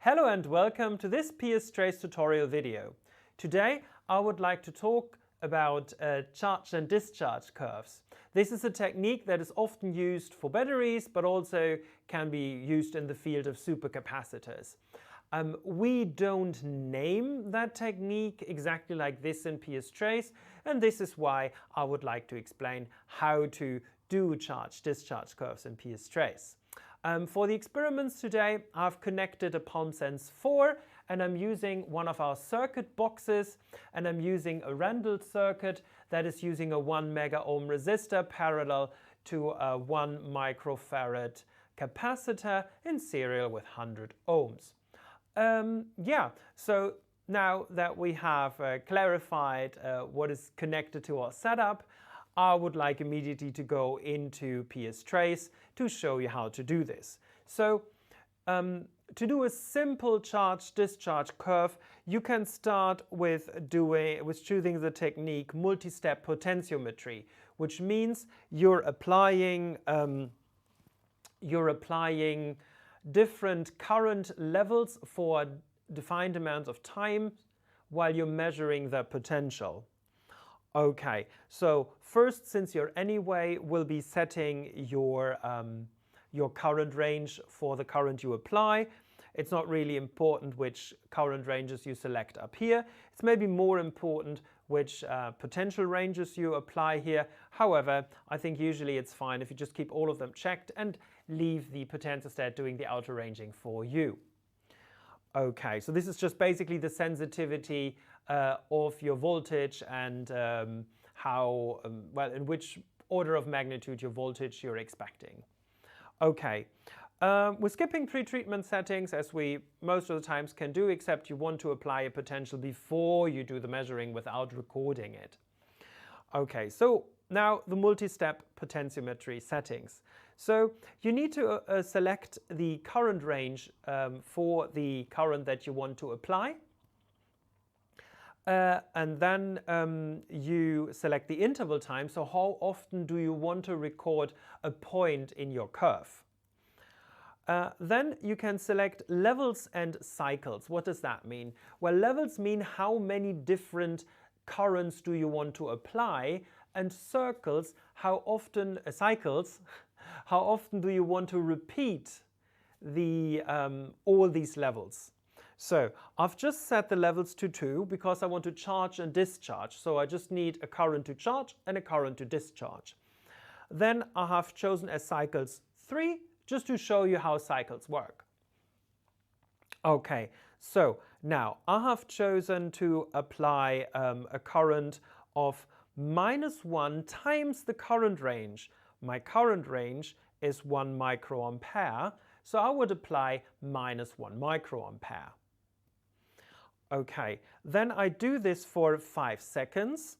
Hello and welcome to this PSTrace tutorial video. Today I would like to talk about charge and discharge curves. This is a technique that is often used for batteries but also can be used in the field of supercapacitors. We don't name that technique exactly like this in PSTrace, and this is why I would like to explain how to do charge-discharge curves in PSTrace. For the experiments today, I've connected a PON-Sense 4 and I'm using one of our circuit boxes, and I'm using a Randall circuit that is using a 1 mega ohm resistor parallel to a 1 microfarad capacitor in serial with 100 ohms. So now that we have clarified what is connected to our setup, I would like immediately to go into PSTrace to show you how to do this. So to do a simple charge-discharge curve, you can start with choosing the technique MultiStep Potentiometry, which means you're applying different current levels for defined amounts of time while you're measuring the potential. Okay, so first, since you're anyway will be setting your current range for the current you apply, it's not really important which current ranges you select up here. It's maybe more important which potential ranges you apply here. However, I think usually it's fine if you just keep all of them checked and leave the potentiostat doing the auto ranging for you. Okay, so this is just basically the sensitivity of your voltage and in which order of magnitude your voltage you're expecting. Okay, we're skipping pre-treatment settings as we most of the times can do, except you want to apply a potential before you do the measuring without recording it. Okay, so now the multi-step potentiometry settings. So you need to select the current range for the current that you want to apply. And then you select the interval time, so how often do you want to record a point in your curve. Then you can select levels and cycles. What does that mean? Well, levels mean how many different currents do you want to apply, and cycles, how often do you want to repeat all these levels. So I've just set the levels to 2 because I want to charge and discharge. So I just need a current to charge and a current to discharge. Then I have chosen as cycles 3 just to show you how cycles work. Okay, so now I have chosen to apply a current of -1 times the current range. My current range is 1 microampere, so I would apply -1 microampere. Okay, then I do this for 5 seconds,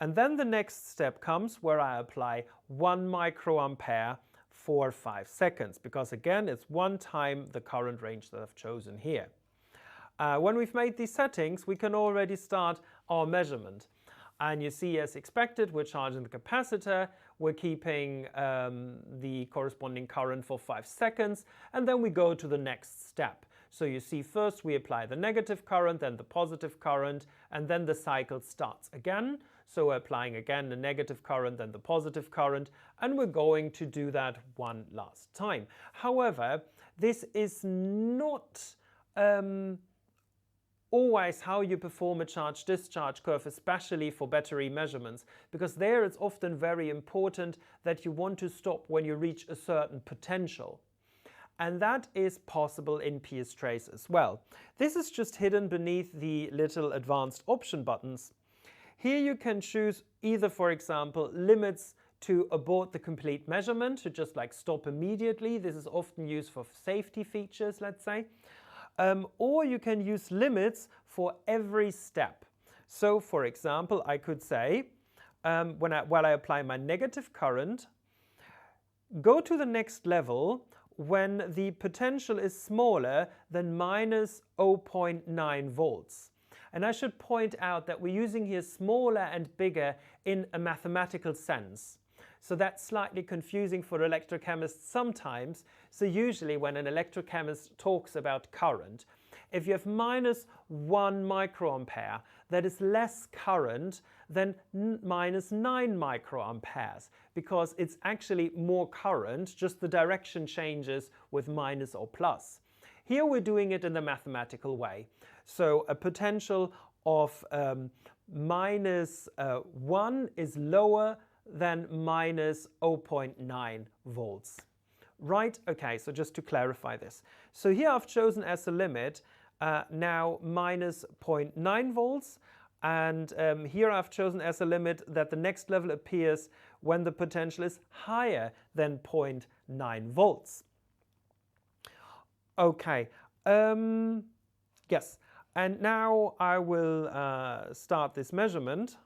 and then the next step comes where I apply 1 microampere for 5 seconds, because again it's 1 time the current range that I've chosen here. When we've made these settings, we can already start our measurement. And you see, as expected, we're charging the capacitor, we're keeping the corresponding current for 5 seconds, and then we go to the next step. So you see, first we apply the negative current, then the positive current, and then the cycle starts again. So we're applying again the negative current, then the positive current, and we're going to do that one last time. However, this is not always how you perform a charge-discharge curve, especially for battery measurements, because there it's often very important that you want to stop when you reach a certain potential. And that is possible in PSTrace as well. This is just hidden beneath the little advanced option buttons. Here you can choose either, for example, limits to abort the complete measurement, to just like stop immediately. This is often used for safety features, let's say. Or you can use limits for every step. So, for example, I could say, while I apply my negative current, go to the next level when the potential is smaller than -0.9 volts. And I should point out that we're using here smaller and bigger in a mathematical sense. So that's slightly confusing for electrochemists sometimes. So usually when an electrochemist talks about current, if you have minus 1 microampere, that is less current than minus 9 microamperes, because it's actually more current, just the direction changes with minus or plus. Here we're doing it in the mathematical way. So a potential of minus 1 is lower than minus 0.9 volts. Right? Okay, so just to clarify this. So here I've chosen as a limit now minus 0.9 volts, and here I've chosen as a limit that the next level appears when the potential is higher than 0.9 volts. Okay, yes, and now I will start this measurement.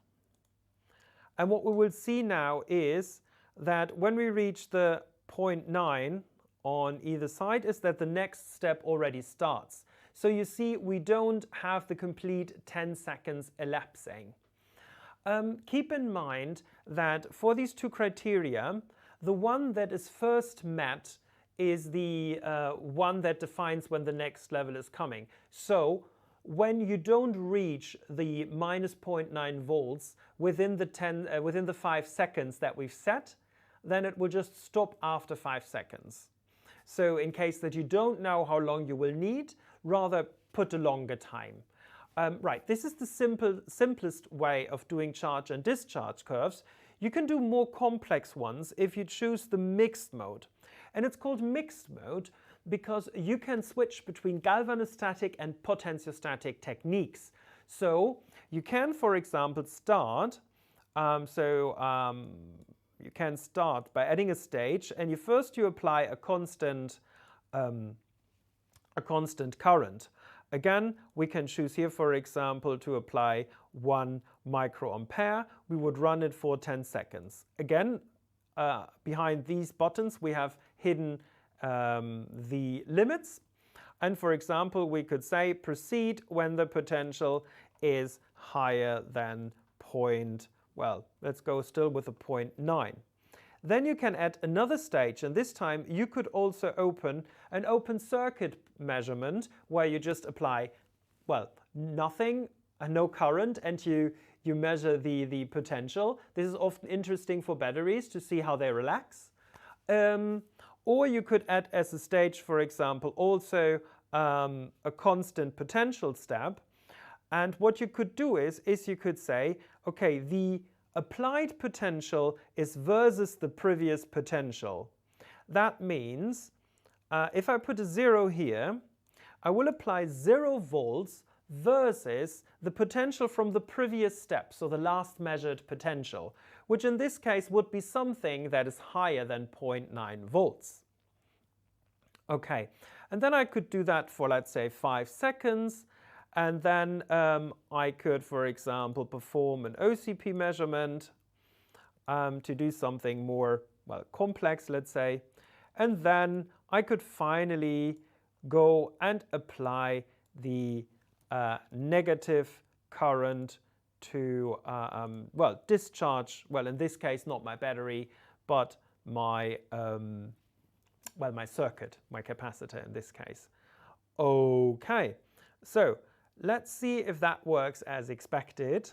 And what we will see now is that when we reach the 0.9 on either side is that the next step already starts. So you see we don't have the complete 10 seconds elapsing. Keep in mind that for these two criteria, the one that is first met is the one that defines when the next level is coming. So when you don't reach the minus 0.9 volts within the 5 seconds that we've set, then it will just stop after 5 seconds. So in case that you don't know how long you will need, rather put a longer time. Right, this is the simplest way of doing charge and discharge curves. You can do more complex ones if you choose the mixed mode. And it's called mixed mode because you can switch between galvanostatic and potentiostatic techniques. So you can, for example, start you can start by adding a stage, and you apply a constant current. Again, we can choose here, for example, to apply 1 microampere. We would run it for 10 seconds. Again, behind these buttons, we have hidden the limits. And for example, we could say proceed when the potential is higher than let's go still with a 0.9. Then you can add another stage, and this time you could also open an open circuit measurement where you just apply, nothing, no current, and you measure the potential. This is often interesting for batteries to see how they relax. Or you could add as a stage, for example, also a constant potential step. And what you could do is you could say, okay, the applied potential is versus the previous potential. That means if I put a 0 here, I will apply 0 volts versus the potential from the previous step, so the last measured potential, which in this case would be something that is higher than 0.9 volts. Okay, and then I could do that for, let's say, 5 seconds. And then I could, for example, perform an OCP measurement to do something more, complex, let's say. And then I could finally go and apply the negative current to, discharge, in this case, not my battery, but my, my circuit, my capacitor in this case. Okay, so let's see if that works as expected.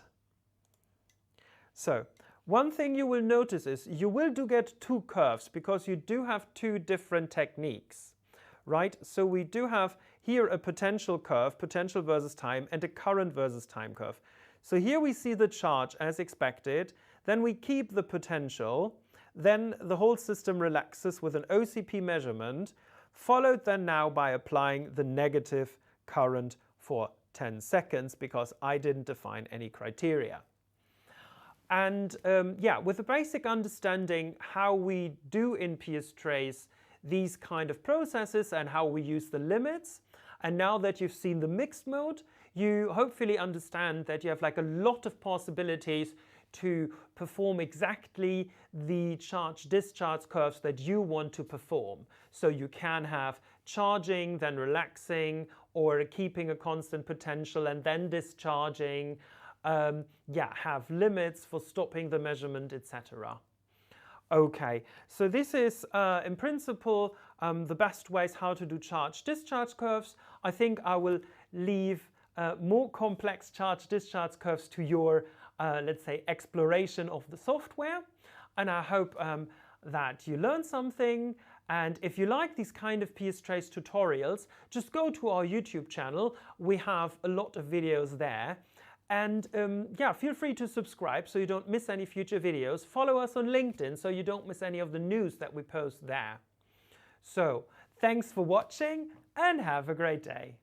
So one thing you will notice is you will get two curves because you do have two different techniques, right? So we do have here a potential curve, potential versus time, and a current versus time curve. So here we see the charge as expected, then we keep the potential, then the whole system relaxes with an OCP measurement, followed then now by applying the negative current for 10 seconds because I didn't define any criteria. And with a basic understanding how we do in PSTrace these kind of processes and how we use the limits, and now that you've seen the mixed mode, you hopefully understand that you have a lot of possibilities to perform exactly the charge-discharge curves that you want to perform. So you can have charging, then relaxing, or keeping a constant potential and then discharging, have limits for stopping the measurement, etc. Okay, so this is in principle the best ways how to do charge-discharge curves. I think I will leave more complex charge-discharge curves to your, let's say, exploration of the software. And I hope that you learned something. And if you like these kind of PSTrace tutorials, just go to our YouTube channel. We have a lot of videos there. And yeah, feel free to subscribe so you don't miss any future videos. Follow us on LinkedIn so you don't miss any of the news that we post there. So, thanks for watching and have a great day.